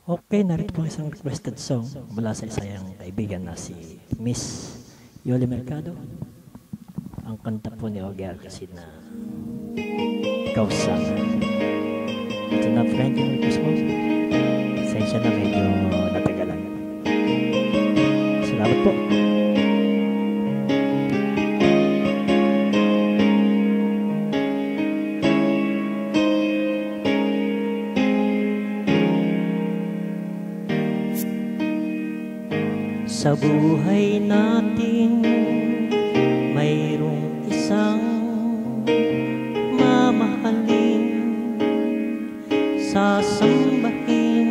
Okay, narito po isang requested song mula sa isang kaibigan na si Miss Yoli Mercado. Ang kanta po ni Ogar kasi na Ikaw Sana. Ito na friend yung request mo. Sensya na medyo natagalan. Salamat po. Sa buhay natin, mayroong isang mamahalin, sasambahin.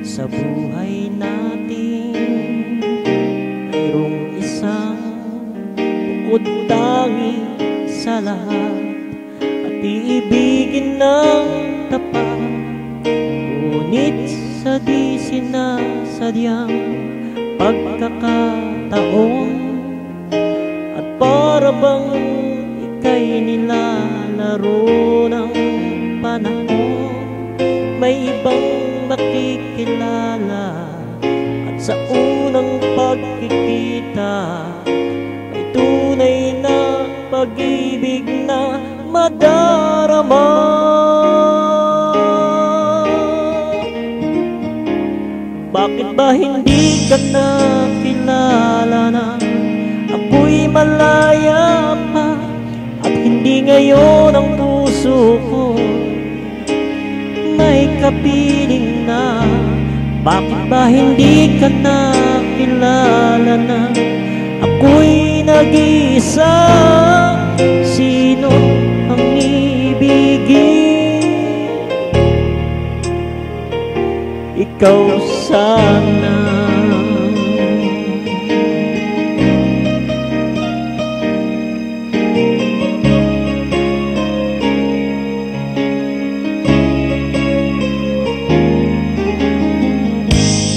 Sa buhay natin, mayroong isang bukod tangi sa lahat at iibigin ng tapat. Ngunit sa di sinasadyang pagkakataon at para bang ika'y nilalaro ng panahon, may ibang makikilala at sa unang pagkikita may tunay na pag-ibig na madarama. Bakit ba hindi ka nakilala na ako'y malaya pa at hindi ngayon ang puso ko may kapiling na? Bakit ba hindi ka nakilala na ako'y nag-iisa? Sino ang ibigin? Ikaw sana.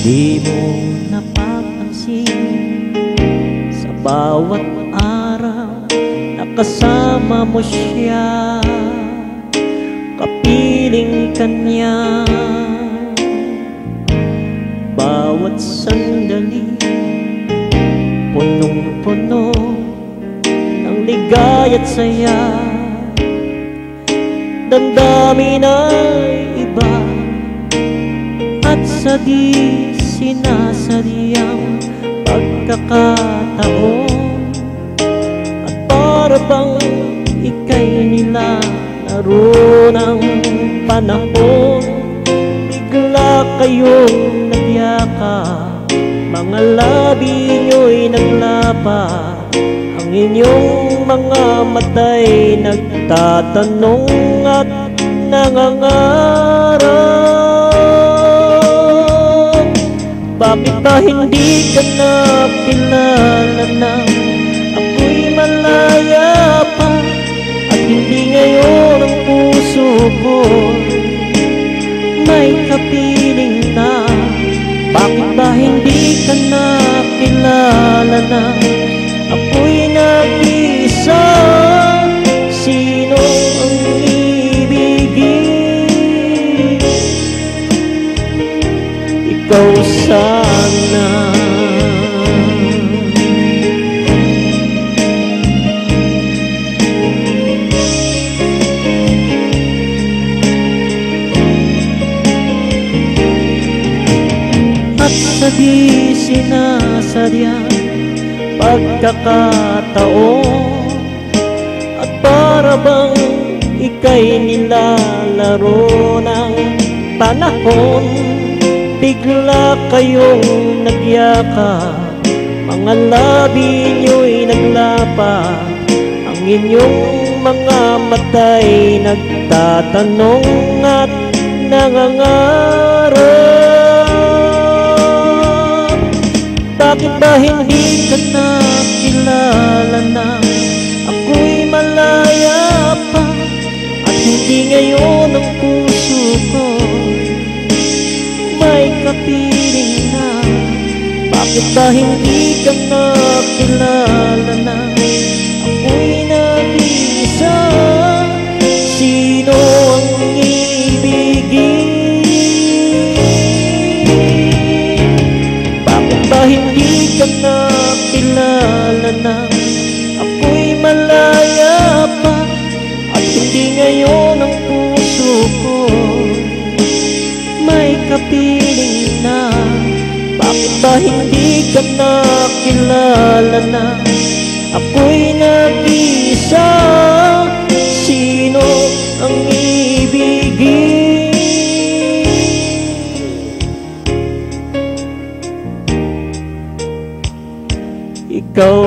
Di mo napapansin sa bawat araw nakasama mo siya, kapiling kanya. Bawat sandali, punong-puno ng ligay at saya. Damdamin ay iba at sa di sinasadyang pagkakataon at para bang ika'y nilalaro ng panahon, bigla kayong nagyakap, mga labi nyo'y naglapa, ang inyong mga mata'y nagtatanong at nangangarap. Bakit ba hindi ka nakilala na ako'y malaya pa at hindi ngayon ang puso ko may kapiling na? Bakit ba hindi ka nakilala na ako'y nag-iisa? Sino ang ibigin? Ikaw sana. At sa di sinasadyang pagkakataon at para bang ika'y nilalaro ng panahon, bigla kayong nagyakap, mga labi nyo'y naglapa, ang inyong mga mata'y nagtatanong at nangangarap. Bakit ba hindi ka nakilala na ako'y malaya pa at hindi ngayon ang puso ko may kapiling na? Bakit ba hindi ka nakilala na ako'y nag-iisa? Sino ang ibigin? hindi ka nakilala na ako'y nag-isa. Sino ang ibigin? Ikaw